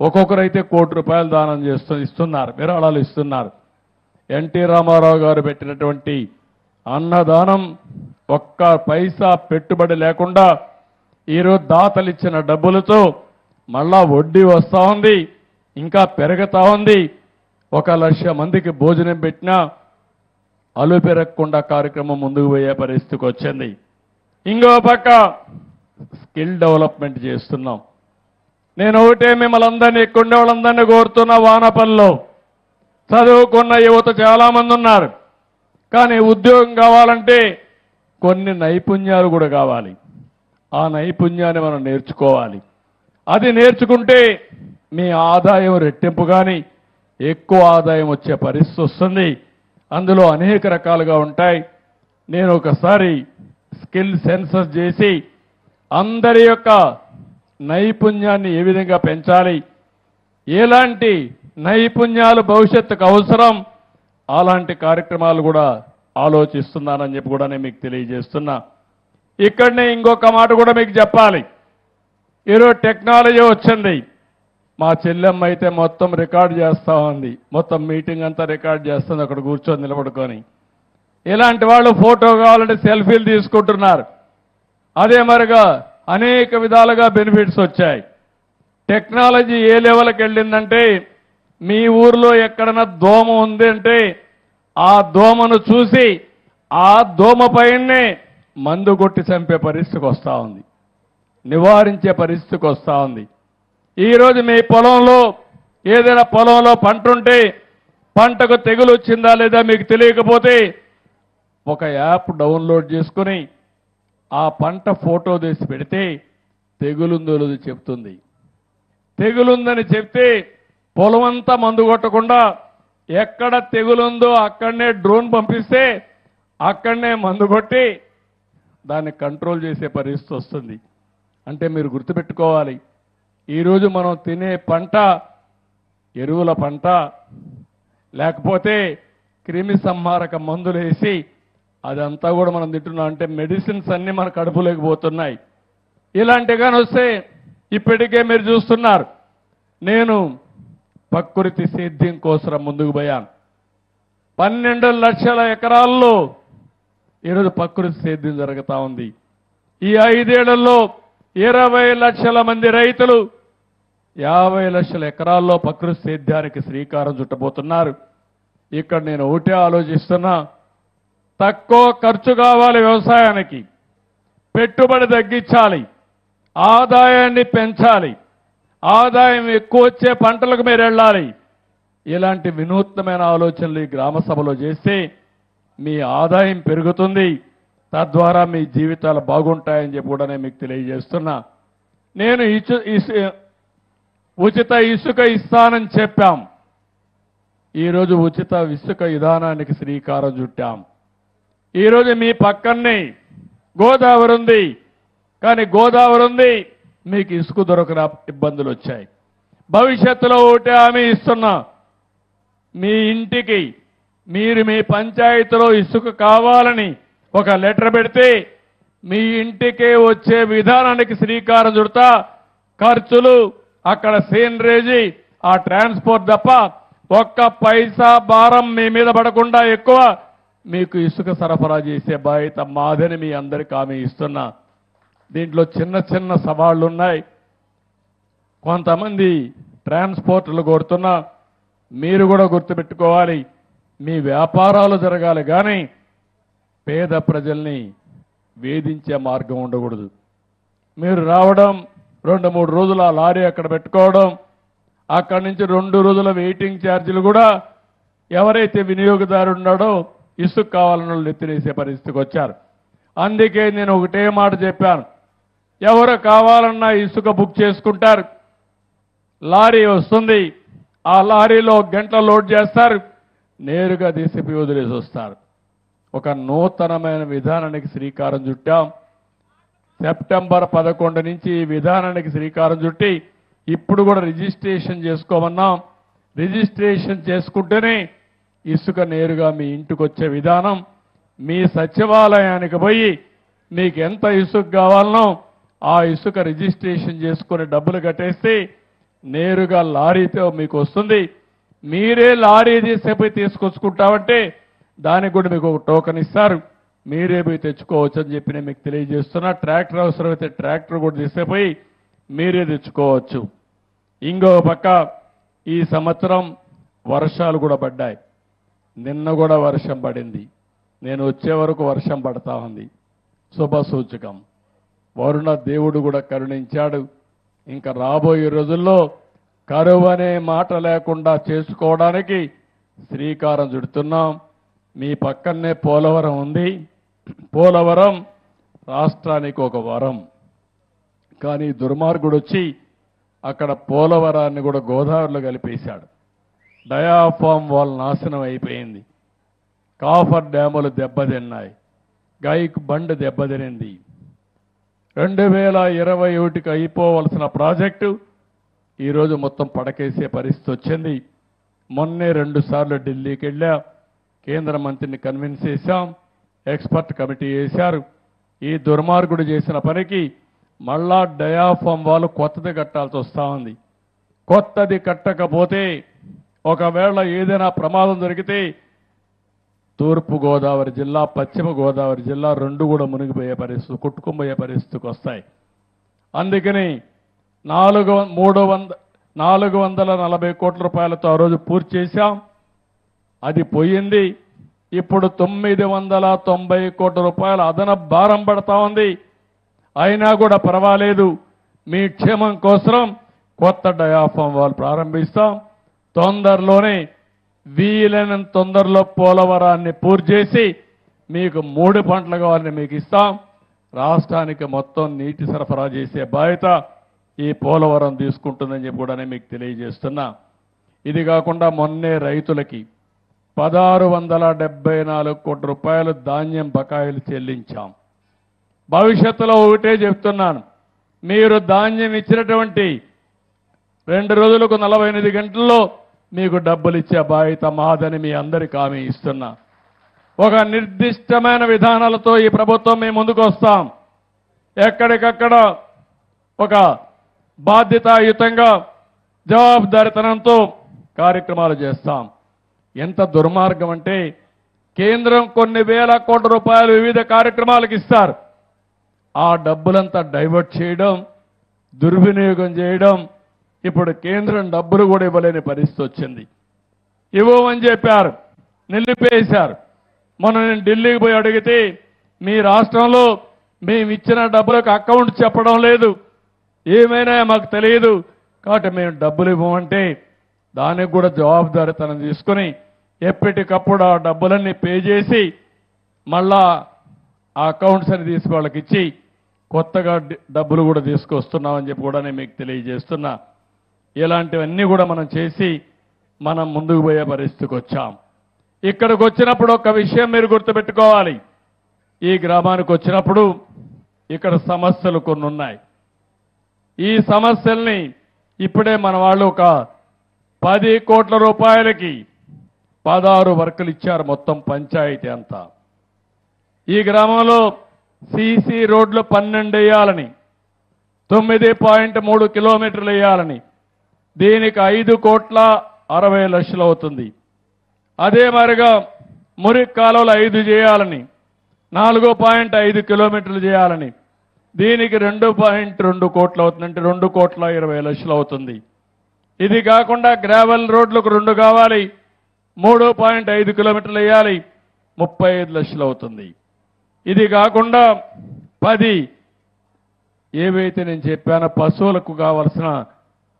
ఒక్కొక్కరైతే ₹1,00,00,000 దానం ఇస్తున్నారు, విరాళాలు ఇస్తున్నారు. ఎన్టీ రామారావు గారు పెట్టినటువంటి అన్నదానం ఒక్క పైసా పెట్టుబడి లేకుండా ఈరోజు దాతలు ఇచ్చిన డబ్బులతో మళ్ళా వడ్డీ వస్తూ ఉంది, ఇంకా పెరుగుతూ ఉంది. 1,00,000 మందికి భోజనం పెట్టినా అలు పెరగకుండా కార్యక్రమం ముందుకు పోయే పరిస్థితికి వచ్చింది. ఇంకో పక్క స్కిల్ డెవలప్మెంట్ చేస్తున్నాం. నేను ఒకటే మిమ్మల్ని అందరినీ ఎక్కుండే వాళ్ళందరినీ కోరుతున్న, వానపల్లిలో చదువుకున్న యువత చాలామంది ఉన్నారు. కానీ ఉద్యోగం కావాలంటే కొన్ని నైపుణ్యాలు కూడా కావాలి. ఆ నైపుణ్యాన్ని మనం నేర్చుకోవాలి. అది నేర్చుకుంటే మీ ఆదాయం రెట్టింపు కానీ ఎక్కువ ఆదాయం వచ్చే పరిస్థితి వస్తుంది. అందులో అనేక రకాలుగా ఉంటాయి. నేను ఒకసారి స్కిల్ సెన్సస్ చేసి అందరి యొక్క నైపుణ్యాన్ని ఏ విధంగా పెంచాలి, ఎలాంటి నైపుణ్యాలు భవిష్యత్తుకు అవసరం, అలాంటి కార్యక్రమాలు కూడా ఆలోచిస్తున్నానని చెప్పి కూడా నేను మీకు తెలియజేస్తున్నా. ఇక్కడనే ఇంకొక మాట కూడా మీకు చెప్పాలి. ఈరోజు టెక్నాలజీ వచ్చింది. మా చెల్లెమ్మ అయితే మొత్తం రికార్డ్ చేస్తూ ఉంది, మొత్తం మీటింగ్ అంతా రికార్డ్ చేస్తుంది అక్కడ కూర్చొని నిలబడుకొని. ఇలాంటి వాళ్ళు ఫోటో కావాలంటే సెల్ఫీలు తీసుకుంటున్నారు. అదే మరిగా అనేక విధాలుగా బెనిఫిట్స్ వచ్చాయి. టెక్నాలజీ ఏ లెవెల్కి వెళ్ళిందంటే, మీ ఊర్లో ఎక్కడైనా దోమ ఉంది అంటే ఆ దోమను చూసి ఆ దోమ పైనే మందు కొట్టి చంపే పరిస్థితికి వస్తూ ఉంది, నివారించే పరిస్థితికి వస్తూ ఉంది. ఈరోజు మీ పొలంలో ఏదైనా పొలంలో పంట ఉంటే పంటకు తెగులు వచ్చిందా లేదా మీకు తెలియకపోతే ఒక యాప్ డౌన్లోడ్ చేసుకుని ఆ పంట ఫోటో తీసి పెడితే తెగులుందో లేదో చెప్తుంది. తెగులుందని చెప్తే పొలమంతా మందు కొట్టకుండా ఎక్కడ తెగులుందో అక్కడనే డ్రోన్ పంపిస్తే అక్కడనే మందు కొట్టి దాన్ని కంట్రోల్ చేసే పరిస్థితి వస్తుంది. అంటే మీరు గుర్తుపెట్టుకోవాలి, ఈరోజు మనం తినే పంట ఎరువుల పంట, లేకపోతే క్రిమి సంహారక మందులు వేసి అదంతా కూడా మనం తింటున్నాం. అంటే మెడిసిన్స్ అన్నీ మన కడుపులోకి పోతున్నాయి. ఇలాంటిగాని వస్తే ఇప్పటికే మీరు చూస్తున్నారు, నేను ప్రకృతి సేద్యం కోసం ముందుకు పోయాను. 12 లక్షల ఎకరాల్లో ఈరోజు ప్రకృతి సేద్యం జరుగుతూ ఉంది. ఈ 5 ఏళ్లలో 20 లక్షల మంది రైతులు 50 లక్షల ఎకరాల్లో ప్రకృతి సేద్యానికి శ్రీకారం చుట్టబోతున్నారు. ఇక్కడ నేను ఒకటే ఆలోచిస్తున్నా, తక్కువ ఖర్చు కావాలి వ్యవసాయానికి, పెట్టుబడి తగ్గించాలి, ఆదాయాన్ని పెంచాలి, ఆదాయం ఎక్కువ వచ్చే పంటలకు మీరు వెళ్ళాలి. ఇలాంటి వినూత్నమైన ఆలోచనలు ఈ గ్రామ సభలో చేస్తే మీ ఆదాయం పెరుగుతుంది, తద్వారా మీ జీవితాలు బాగుంటాయని చెప్పి కూడా నేను మీకు తెలియజేస్తున్నా. నేను ఉచిత ఇసుక ఇస్తానని చెప్పాం. ఈరోజు ఉచిత ఇసుక విధానానికి శ్రీకారం చుట్టాం. ఈరోజు మీ పక్కనే గోదావరి ఉంది, కానీ గోదావరి ఉంది, మీకు ఇసుక దొరకన ఇబ్బందులు వచ్చాయి. భవిష్యత్తులో ఒకటే హామీ ఇస్తున్నా, మీ ఇంటికి మీరు మీ పంచాయతీలో ఇసుక కావాలని ఒక లెటర్ పెడితే మీ ఇంటికే వచ్చే విధానానికి శ్రీకారం చుడతా. ఖర్చులు అక్కడ సీనరేజీ, ఆ ట్రాన్స్పోర్ట్ తప్ప ఒక్క పైసా భారం మీ మీద పడకుండా ఎక్కువ మీకు ఇసుక సరఫరా చేసే బాధ్యత మాదని మీ అందరికీ హామీ ఇస్తున్నా. దీంట్లో చిన్న చిన్న సవాళ్లు ఉన్నాయి. కొంతమంది ట్రాన్స్పోర్టర్లు కోరుతున్నా, మీరు కూడా గుర్తుపెట్టుకోవాలి, మీ వ్యాపారాలు జరగాలి కానీ పేద ప్రజల్ని వేధించే మార్గం ఉండకూడదు. మీరు రావడం 2-3 రోజులు ఆ లారీ అక్కడ పెట్టుకోవడం, అక్కడి నుంచి 2 రోజుల వెయిటింగ్ ఛార్జీలు కూడా ఎవరైతే వినియోగదారు ఉన్నాడో ఇసుక కావాలని వాళ్ళు ఎత్తినేసే పరిస్థితికి వచ్చారు. అందుకే నేను ఒకటే మాట చెప్పాను, ఎవరు కావాలన్నా ఇసుక బుక్ చేసుకుంటారు, లారీ వస్తుంది, ఆ లారీలో 1 గంట లోడ్ చేస్తారు, నేరుగా తీసిపి వదిలేసి వస్తారు. ఒక నూతనమైన విధానానికి శ్రీకారం చుట్టాం. సెప్టెంబర్ 11 నుంచి ఈ విధానానికి శ్రీకారం చుట్టి ఇప్పుడు కూడా రిజిస్ట్రేషన్ చేసుకోమన్నాం. రిజిస్ట్రేషన్ చేసుకుంటేనే ఇసుక నేరుగా మీ ఇంటికి వచ్చే విధానం. మీ సచివాలయానికి పోయి మీకు ఎంత ఇసుక కావాలనో ఆ ఇసుక రిజిస్ట్రేషన్ చేసుకుని డబ్బులు కట్టేస్తే నేరుగా లారీతో మీకు వస్తుంది. మీరే లారీ తీసేపోయి తీసుకొచ్చుకుంటామంటే దానికి కూడా మీకు ఒక టోకెన్ ఇస్తారు. మీరే పోయి తెచ్చుకోవచ్చు అని చెప్పి నేను మీకు తెలియజేస్తున్నా. ట్రాక్టర్ అవసరమైతే ట్రాక్టర్ కూడా తీసేపోయి మీరే తెచ్చుకోవచ్చు. ఇంకో పక్క ఈ సంవత్సరం వర్షాలు కూడా పడ్డాయి. నిన్న కూడా వర్షం పడింది. నేను వచ్చే వరకు వర్షం పడతా ఉంది. శుభ సూచకం. వరుణ దేవుడు కూడా కరుణించాడు. ఇంకా రాబోయే రోజుల్లో కరువు అనే మాట లేకుండా చేసుకోవడానికి శ్రీకారం చుడుతున్నాం. మీ పక్కనే పోలవరం ఉంది. పోలవరం రాష్ట్రానికి ఒక వరం. కానీ దుర్మార్గుడు వచ్చి అక్కడ పోలవరాన్ని కూడా గోదావరిలో కలిపేశాడు. డయాఫామ్ వాల్ నాశనం అయిపోయింది. కాఫర్ డ్యాములు దెబ్బతిన్నాయి. గైక్ బండ్ దెబ్బతినింది. 2021కి అయిపోవలసిన ప్రాజెక్టు ఈరోజు మొత్తం పడకేసే పరిస్థితి వచ్చింది. మొన్నే 2 సార్లు ఢిల్లీకి వెళ్ళా. కేంద్ర మంత్రిని కన్విన్స్ చేశాం. ఎక్స్పర్ట్ కమిటీ వేశారు. ఈ దుర్మార్గుడు చేసిన పనికి మళ్ళా డయాఫామ్ వాళ్ళు కొత్తది కట్టాల్సి వస్తూ ఉంది. కొత్తది కట్టకపోతే ఒకవేళ ఏదైనా ప్రమాదం జరిగితే తూర్పు గోదావరి జిల్లా, పశ్చిమ గోదావరి జిల్లా 2 కూడా మునిగిపోయే పరిస్థితి, కొట్టుకుపోయే పరిస్థితికి వస్తాయి. అందుకని 440 కోట్ల రూపాయలతో ఆ రోజు పూర్తి చేశాం. అది పోయింది. ఇప్పుడు 990 కోట్ల రూపాయల అదనపు భారం పడతా ఉంది. అయినా కూడా పర్వాలేదు. మీ క్షేమం కోసం కొత్త డయాఫామ్ వాల్ ప్రారంభిస్తాం. తొందరలోనే వీలైనంత తొందరలో పోలవరాన్ని పూర్తి చేసి మీకు 3 పంటలు కావాలని మీకు ఇస్తాం. రాష్ట్రానికి మొత్తం నీటి సరఫరా చేసే బాధ్యత ఈ పోలవరం తీసుకుంటుందని చెప్పి కూడా నేను మీకు తెలియజేస్తున్నా. ఇది కాకుండా మొన్నే రైతులకి 1674 కోట్ల రూపాయలు ధాన్యం బకాయిలు చెల్లించాం. భవిష్యత్తులో ఒకటే చెప్తున్నాను, మీరు ధాన్యం ఇచ్చినటువంటి 2 రోజులకు 48 గంటల్లో మీకు డబ్బులు ఇచ్చే బాధ్యత మాదని మీ అందరికీ హామీ ఇస్తున్నా. ఒక నిర్దిష్టమైన విధానాలతో ఈ ప్రభుత్వం మేము ముందుకు వస్తాం. ఎక్కడికక్కడ ఒక బాధ్యతాయుతంగా జవాబుదారితనంతో కార్యక్రమాలు చేస్తాం. ఎంత దుర్మార్గం అంటే కేంద్రం కొన్ని వేల కోట్ల రూపాయలు వివిధ కార్యక్రమాలకు ఇస్తారు. ఆ డబ్బులంతా డైవర్ట్ చేయడం, దుర్వినియోగం చేయడం. ఇప్పుడు కేంద్రం డబ్బులు కూడా ఇవ్వలేని పరిస్థితి వచ్చింది. ఇవ్వమని చెప్పారు, నిలిపేశారు. మొన్న నేను ఢిల్లీకి పోయి అడిగితే మీ రాష్ట్రంలో మేము ఇచ్చిన డబ్బులకు అకౌంట్ చెప్పడం లేదు, ఏమైనా మాకు తెలియదు, కాబట్టి మేము డబ్బులు ఇవ్వమంటే దానికి కూడా జవాబుదారితనం తీసుకుని ఎప్పటికప్పుడు ఆ డబ్బులన్నీ పే చేసి మళ్ళా ఆ అకౌంట్స్ అని తీసి వాళ్ళకి ఇచ్చి కొత్తగా డబ్బులు కూడా తీసుకొస్తున్నామని చెప్పి కూడా నేను మీకు తెలియజేస్తున్నా. ఇలాంటివన్నీ కూడా మనం చేసి మనం ముందుకు పోయే పరిస్థితికి వచ్చాం. ఇక్కడికి వచ్చినప్పుడు ఒక విషయం మీరు గుర్తుపెట్టుకోవాలి. ఈ గ్రామానికి వచ్చినప్పుడు ఇక్కడ సమస్యలు కొన్ని ఉన్నాయి. ఈ సమస్యల్ని ఇప్పుడే మన వాళ్ళు ఒక 10 కోట్ల రూపాయలకి 16 వర్కులు ఇచ్చారు మొత్తం పంచాయతీ అంతా. ఈ గ్రామంలో సీసీ రోడ్లు 12 వేయాలని, 9.3 కిలోమీటర్లు వేయాలని, దీనికి 5,60,00,000 అవుతుంది. అదే మరిగా మురికి కాలువలు 5 చేయాలని, 4.5 కిలోమీటర్లు చేయాలని, దీనికి 2.2 కోట్లు అవుతుంది. అంటే 2,20,00,000 అవుతుంది. ఇది కాకుండా గ్రావెల్ రోడ్లకు 2 కావాలి, 3.5 కిలోమీటర్లు వేయాలి, 35 లక్షలు అవుతుంది. ఇది కాకుండా 10 ఏవైతే నేను చెప్పానో పశువులకు కావలసిన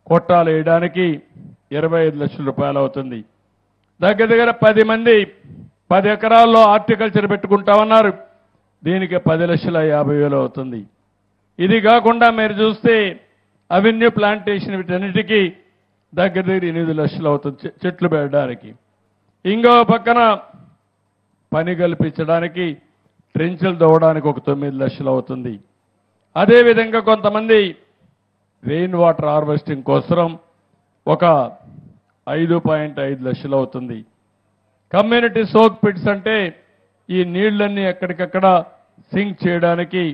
కొట్టాలు వేయడానికి 25 లక్షల రూపాయలు అవుతుంది. దగ్గర దగ్గర 10 మంది 10 ఎకరాల్లో హార్టికల్చర్ పెట్టుకుంటామన్నారు. దీనికి 10,50,000 అవుతుంది. ఇది కాకుండా మీరు చూస్తే అవెన్యూ ప్లాంటేషన్ వీటన్నిటికీ దగ్గర దగ్గర 8 లక్షలు అవుతుంది చెట్లు పెట్టడానికి. ఇంకో పక్కన పని కల్పించడానికి ట్రెంచులు తవ్వడానికి ఒక 9 లక్షలు అవుతుంది. అదేవిధంగా కొంతమంది రెయిన్ వాటర్ హార్వెస్టింగ్ కోసం ఒక 5.5 లక్షలు అవుతుంది. కమ్యూనిటీ సోక్ పిట్స్ అంటే ఈ నీళ్లన్నీ ఎక్కడికక్కడ సింక్ చేయడానికి,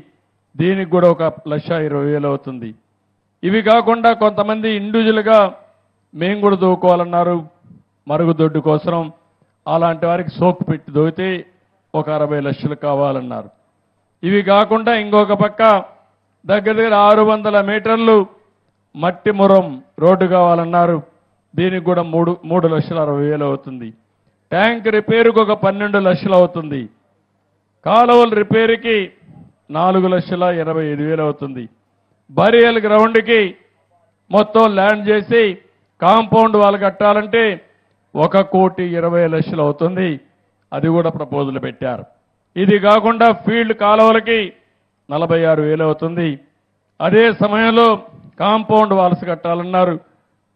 దీనికి కూడా ఒక 1,20,000 అవుతుంది. ఇవి కాకుండా కొంతమంది ఇండివిజువల్గా మేము కూడా దూకోవాలన్నారు మరుగుదొడ్డు కోసం. అలాంటి వారికి సోకు పెట్టి దోగితే ఒక 60 లక్షలు కావాలన్నారు. ఇవి కాకుండా ఇంకొక పక్క దగ్గర దగ్గర 600 మీటర్లు మట్టి మురం రోడ్డు కావాలన్నారు. దీనికి కూడా 3,60,000 అవుతుంది. ట్యాంక్ రిపేరుకు ఒక 12 లక్షలు అవుతుంది. కాలువల రిపేరుకి 4,85,000 అవుతుంది. బరియల్ గ్రౌండ్కి మొత్తం ల్యాండ్ చేసి కాంపౌండ్ వాళ్ళు కట్టాలంటే 1,20,00,000 అవుతుంది. అది కూడా ప్రపోజల్ పెట్టారు. ఇది కాకుండా ఫీల్డ్ కాలువలకి 46,000 అవుతుంది. అదే సమయంలో కాంపౌండ్ వాల్స్ కట్టాలన్నారు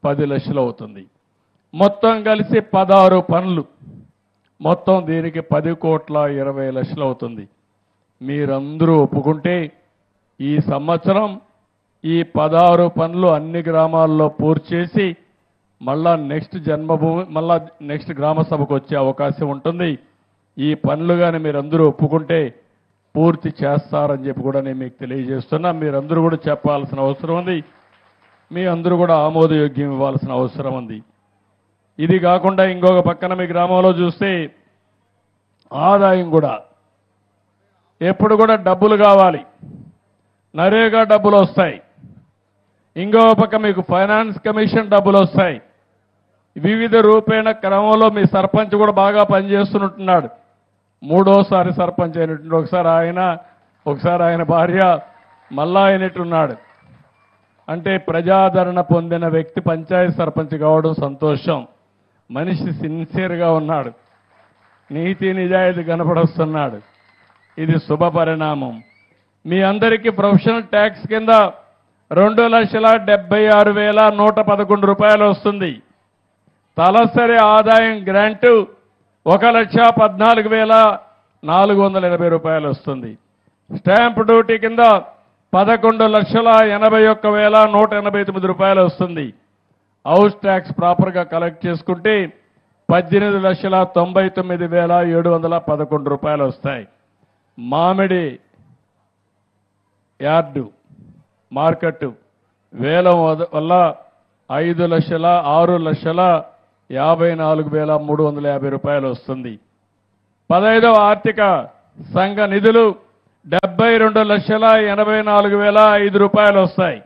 10 లక్షలు అవుతుంది. మొత్తం కలిసి 16 పనులు, మొత్తం దీనికి 10,20,00,000 అవుతుంది. మీరందరూ ఒప్పుకుంటే ఈ సంవత్సరం ఈ 16 పనులు అన్ని గ్రామాల్లో పూర్తి చేసి మళ్ళా నెక్స్ట్ గ్రామ సభకు వచ్చే అవకాశం ఉంటుంది. ఈ పనులు కానీ మీరందరూ ఒప్పుకుంటే పూర్తి చేస్తారని చెప్పి కూడా నేను మీకు తెలియజేస్తున్నా. మీరందరూ కూడా చెప్పాల్సిన అవసరం ఉంది. మీ అందరూ కూడా ఆమోదయోగ్యం ఇవ్వాల్సిన అవసరం ఉంది. ఇది కాకుండా ఇంకొక పక్కన మీ గ్రామంలో చూస్తే ఆదాయం కూడా ఎప్పుడు కూడా డబ్బులు కావాలి. నరేగా డబ్బులు వస్తాయి. ఇంకో పక్క మీకు ఫైనాన్స్ కమిషన్ డబ్బులు వస్తాయి. వివిధ రూపేణ క్రమంలో మీ సర్పంచ్ కూడా బాగా పనిచేస్తున్నట్టున్నాడు. 3వ సర్పంచ్ అయినట్టు, ఒకసారి ఆయన భార్య మళ్ళా అయినట్టున్నాడు. అంటే ప్రజాదరణ పొందిన వ్యక్తి పంచాయతీ సర్పంచ్ కావడం సంతోషం. మనిషి సిన్సియర్గా ఉన్నాడు, నీతి నిజాయితీ కనపడొస్తున్నాడు. ఇది శుభ పరిణామం. మీ అందరికీ ప్రొఫెషనల్ ట్యాక్స్ కింద 2,76,111 రూపాయలు వస్తుంది. తలసరి ఆదాయం గ్రాంటు 1,14,480 రూపాయలు వస్తుంది. స్టాంప్ డ్యూటీ కింద 11,81,189 రూపాయలు వస్తుంది. హౌస్ ట్యాక్స్ ప్రాపర్గా కలెక్ట్ చేసుకుంటే 18,99,711 రూపాయలు వస్తాయి. మామిడి యార్డు మార్కెట్ వేలం వల్ల 5,06,54,350 రూపాయలు వస్తుంది. 15వ ఆర్థిక సంఘ నిధులు 72,84,005 రూపాయలు వస్తాయి.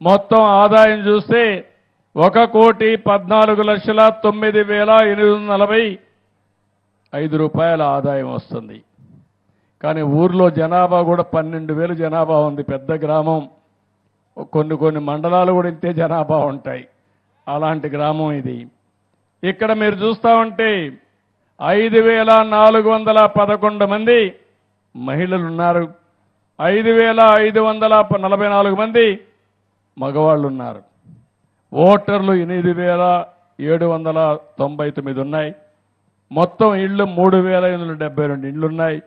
మొత్తం ఆదాయం చూస్తే 1,14,09,845 రూపాయల ఆదాయం వస్తుంది. కానీ ఊర్లో జనాభా కూడా 12,000 జనాభా ఉంది. పెద్ద గ్రామం. కొన్ని మండలాలు కూడా ఇంతే జనాభా ఉంటాయి. అలాంటి గ్రామం ఇది. ఇక్కడ మీరు చూస్తా ఉంటే 5,411 మంది మహిళలు ఉన్నారు. 5,544 మంది మగవాళ్ళు ఉన్నారు. ఓటర్లు 8,799 ఉన్నాయి. మొత్తం ఇళ్ళు 3,872 ఇళ్ళు ఉన్నాయి.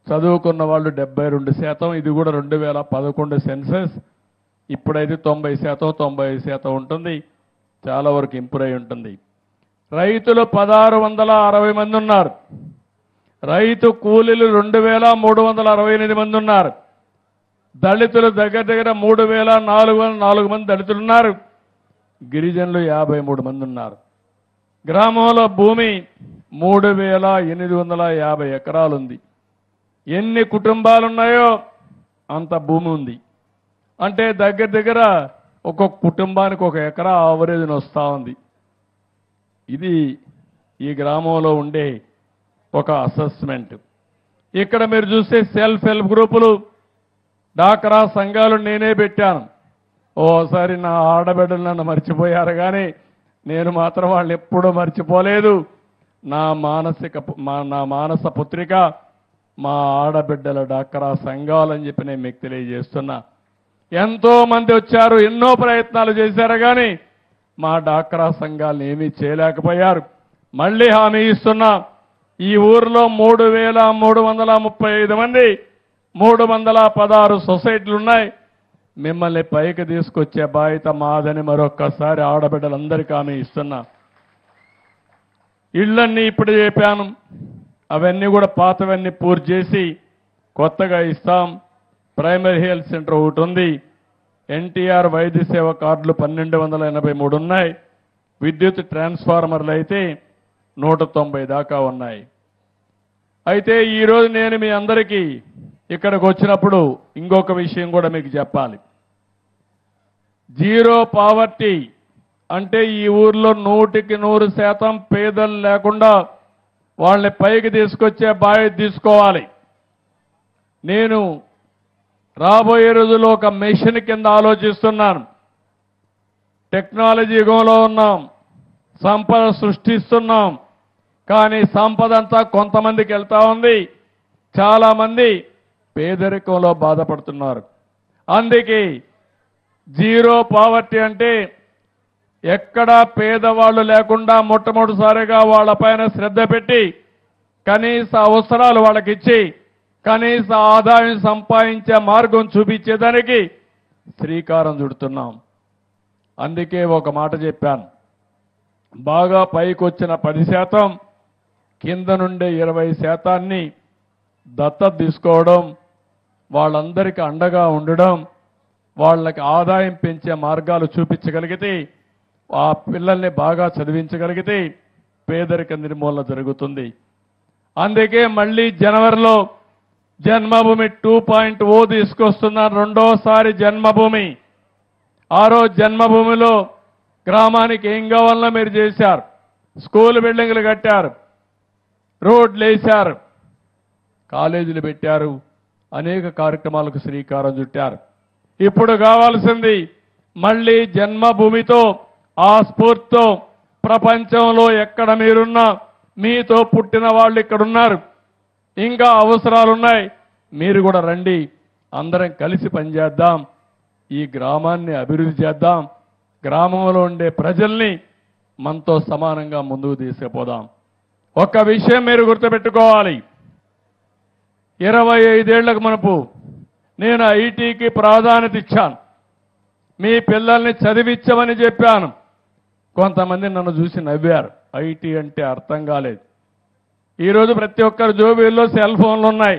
చదువుకున్న వాళ్ళు 72%. ఇది కూడా 2011 సెన్సస్. ఇప్పుడైతే 90%, 95% ఉంటుంది. చాలా వరకు ఇంప్రూవ్ అయి ఉంటుంది. రైతులు 1,660 మంది ఉన్నారు. రైతు కూలీలు 2,368 మంది ఉన్నారు. దళితులు దగ్గర దగ్గర 3,404 మంది దళితులు ఉన్నారు. గిరిజనులు 53 మంది ఉన్నారు. గ్రామంలో భూమి 3,850 ఎకరాలు ఉంది. ఎన్ని కుటుంబాలు ఉన్నాయో అంత భూమి ఉంది. అంటే దగ్గర దగ్గర ఒక్కొక్క కుటుంబానికి 1 ఎకరా ఆవరేజ్ని వస్తూ ఉంది. ఇది ఈ గ్రామంలో ఉండే ఒక అసెస్మెంట్. ఇక్కడ మీరు చూస్తే సెల్ఫ్ హెల్ప్ గ్రూపులు, డాక్రా సంఘాలు నేనే పెట్టాను. ఓసారి నా ఆడబిడ్డలు నన్ను మర్చిపోయారు, కానీ నేను మాత్రం వాళ్ళని ఎప్పుడూ మర్చిపోలేదు. నా మానస పుత్రిక మా ఆడబిడ్డల డాక్రా సంఘాలని చెప్పి నేను మీకు తెలియజేస్తున్నా. ఎంతో మంది వచ్చారు, ఎన్నో ప్రయత్నాలు చేశారు, కానీ మా డాక్రా సంఘాలను ఏమీ చేయలేకపోయారు. మళ్ళీ హామీ ఇస్తున్నా, ఈ ఊర్లో 3,335 మంది 316 సొసైటీలు ఉన్నాయి. మిమ్మల్ని పైకి తీసుకొచ్చే బాధ్యత మాదని మరొక్కసారి ఆడబిడ్డలందరికీ హామీ ఇస్తున్నా. ఇళ్ళన్నీ ఇప్పుడు చెప్పాను, అవన్నీ కూడా పాతవన్నీ పూర్తి చేసి కొత్తగా ఇస్తాం. ప్రైమరీ హెల్త్ సెంటర్ ఒకటి ఉంది. ఎన్టీఆర్ వైద్య సేవ కార్డులు 1283 ఉన్నాయి. విద్యుత్ ట్రాన్స్ఫార్మర్లు అయితే 190 దాకా ఉన్నాయి. అయితే ఈరోజు నేను మీ అందరికీ ఇక్కడికి వచ్చినప్పుడు ఇంకొక విషయం కూడా మీకు చెప్పాలి. జీరో పావర్టీ అంటే ఈ ఊర్లో 100% పేదలు లేకుండా వాళ్ళని పైకి తీసుకొచ్చే బాధ్యత తీసుకోవాలి. నేను రాబోయే రోజుల్లో ఒక మిషన్ కింద ఆలోచిస్తున్నాను. టెక్నాలజీ యుగంలో ఉన్నాం, సంపద సృష్టిస్తున్నాం. కానీ సంపద అంతా కొంతమందికి వెళ్తా ఉంది, చాలామంది పేదరికంలో బాధపడుతున్నారు. అందుకే జీరో పావర్టీ అంటే ఎక్కడా పేదవాళ్ళు లేకుండా మొట్టమొదటిసారిగా వాళ్ళపైన శ్రద్ధ పెట్టి కనీస అవసరాలు వాళ్ళకిచ్చి కనీస ఆదాయం సంపాదించే మార్గం చూపించేదానికి శ్రీకారం చుడుతున్నాం. అందుకే ఒక మాట చెప్పాను, బాగా పైకొచ్చిన 10%, కింద నుండే 20%ని దత్తత తీసుకోవడం, వాళ్ళందరికీ అండగా ఉండడం, వాళ్ళకి ఆదాయం పెంచే మార్గాలు చూపించగలిగితే, ఆ పిల్లల్ని బాగా చదివించగలిగితే పేదరిక నిర్మూలన జరుగుతుంది. అందుకే మళ్ళీ జనవరిలో జన్మభూమి 2.0 తీసుకొస్తున్నారు. రెండోసారి జన్మభూమి. ఆ రోజు జన్మభూమిలో గ్రామానికి ఏం కావాలన్నా మీరు చేశారు. స్కూల్ బిల్డింగ్లు కట్టారు, రోడ్లు వేశారు, కాలేజీలు పెట్టారు, అనేక కార్యక్రమాలకు శ్రీకారం చుట్టారు. ఇప్పుడు కావాల్సింది మళ్ళీ జన్మభూమితో ఆ స్ఫూర్తితో ప్రపంచంలో ఎక్కడ మీరున్నా మీతో పుట్టిన వాళ్ళు ఇక్కడ ఉన్నారు, ఇంకా అవసరాలున్నాయి, మీరు కూడా రండి, అందరం కలిసి పనిచేద్దాం, ఈ గ్రామాన్ని అభివృద్ధి చేద్దాం, గ్రామంలో ఉండే ప్రజల్ని మనతో సమానంగా ముందుకు తీసుకుపోదాం. ఒక్క విషయం మీరు గుర్తుపెట్టుకోవాలి, 25 ఏళ్లకు మునుపు నేను ఐటీకి ప్రాధాన్యత ఇచ్చాను, మీ పిల్లల్ని చదివించమని చెప్పాను. కొంతమంది నన్ను చూసి నవ్వారు, ఐటీ అంటే అర్థం కాలేదు. ఈరోజు ప్రతి ఒక్కరి జోబీల్లో సెల్ ఫోన్లు ఉన్నాయి.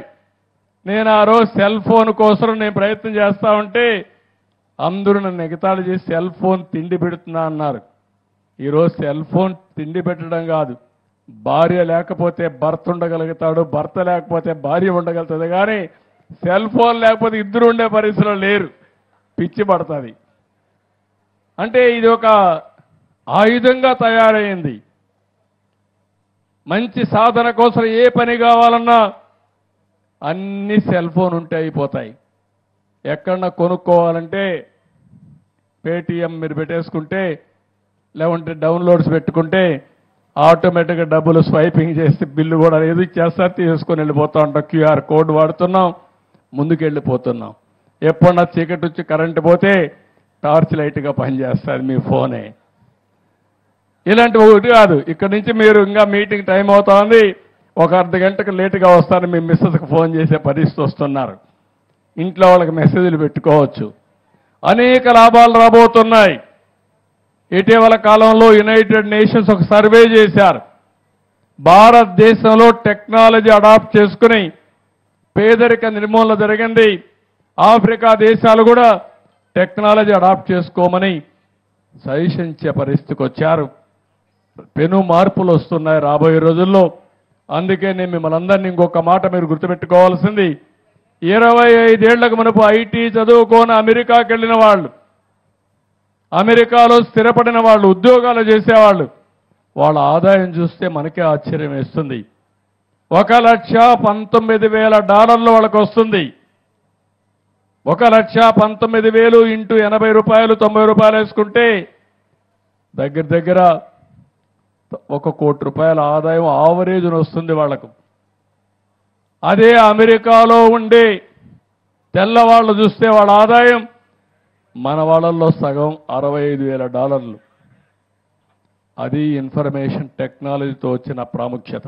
నేను ఆ రోజు సెల్ ఫోన్ కోసం నేను ప్రయత్నం చేస్తా ఉంటే అందరూ నన్ను ఎగతాళి చేసి సెల్ ఫోన్ తిండి పెడుతున్నా అన్నారు. ఈరోజు సెల్ ఫోన్ తిండి పెట్టడం కాదు, భార్య లేకపోతే భర్త ఉండగలుగుతాడు, భర్త లేకపోతే భార్య ఉండగలుగుతుంది, కానీ సెల్ ఫోన్ లేకపోతే ఇద్దరు ఉండే పరిస్థితులు లేరు, పిచ్చి పడుతుంది. అంటే ఇది ఒక ఆయుధంగా తయారైంది. మంచి సాధన కోసం ఏ పని కావాలన్నా అన్ని సెల్ ఫోన్ ఉంటే అయిపోతాయి. ఎక్కడన్నా కొనుక్కోవాలంటే పేటీఎం మీరు పెట్టేసుకుంటే, లేకుంటే డౌన్లోడ్స్ పెట్టుకుంటే ఆటోమేటిక్గా డబ్బులు స్వైపింగ్ చేసి బిల్లు కూడా ఏది చేస్తారు, తీసుకొని వెళ్ళిపోతూ ఉంటాం. క్యూఆర్ కోడ్ వాడుతున్నాం, ముందుకు వెళ్ళిపోతున్నాం. ఎప్పుడన్నా చీకటి వచ్చి కరెంటు పోతే టార్చ్ లైట్గా పనిచేస్తుంది మీ ఫోనే. ఇలాంటి ఒకటి కాదు, ఇక్కడి నుంచి మీరు ఇంకా మీటింగ్ టైం అవుతా ఉంది, ఒక అర్ధ గంటకు లేటుగా వస్తారని మీ మిస్సెస్కి ఫోన్ చేసే పరిస్థితి వస్తున్నారు. ఇంట్లో వాళ్ళకి మెసేజ్లు పెట్టుకోవచ్చు. అనేక లాభాలు రాబోతున్నాయి. ఇటీవల కాలంలో యునైటెడ్ నేషన్స్ ఒక సర్వే చేశారు. భారతదేశంలో టెక్నాలజీ అడాప్ట్ చేసుకుని పేదరిక నిర్మూలన జరిగింది. ఆఫ్రికా దేశాలు కూడా టెక్నాలజీ అడాప్ట్ చేసుకోమని సజెషించే పరిస్థితికి వచ్చారు. పెను మార్పులు వస్తున్నాయి రాబోయే రోజుల్లో. అందుకే నేను మిమ్మల్ని అందరినీ ఇంకొక మాట మీరు గుర్తుపెట్టుకోవాల్సింది, 25 ఏళ్లకు మునుపు ఐటీ చదువుకొని అమెరికాకి వెళ్ళిన వాళ్ళు, అమెరికాలో స్థిరపడిన వాళ్ళు, ఉద్యోగాలు చేసేవాళ్ళు, వాళ్ళ ఆదాయం చూస్తే మనకే ఆశ్చర్యం వేస్తుంది. $1,19,000 వాళ్ళకి వస్తుంది. 1,19,000 ఇంటూ ₹80 ₹90 వేసుకుంటే దగ్గర దగ్గర ₹1 కోటి ఆదాయం ఆవరేజ్ వస్తుంది వాళ్లకు. అదే అమెరికాలో ఉండే తెల్లవాళ్ళు చూస్తే వాళ్ళ ఆదాయం మన వాళ్ళల్లో సగం $65,000. అది ఇన్ఫర్మేషన్ టెక్నాలజీతో వచ్చిన ప్రాముఖ్యత.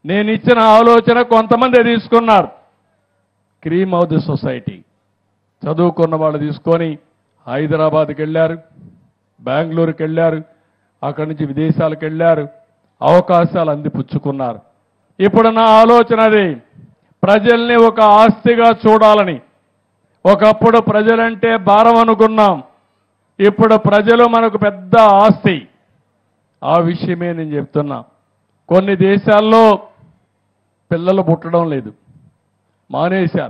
నేను ఇచ్చిన ఆలోచన కొంతమంది తీసుకున్నారు. క్రీమ్ ఆఫ్ ది సొసైటీ చదువుకున్న వాళ్ళు తీసుకొని హైదరాబాద్కి వెళ్ళారు, బెంగళూరుకి వెళ్ళారు, అక్కడి నుంచి విదేశాలకు వెళ్ళారు, అవకాశాలు అందిపుచ్చుకున్నారు. ఇప్పుడు నా ఆలోచన అది, ప్రజల్ని ఒక ఆస్తిగా చూడాలని, ఒకప్పుడు ప్రజలంటే భారం అనుకున్నాం. ఇప్పుడు ప్రజలు మనకు పెద్ద ఆస్తి. ఆ విషయమే నేను చెప్తున్నా. కొన్ని దేశాల్లో పిల్లలు పుట్టడం లేదు, మానేశారు.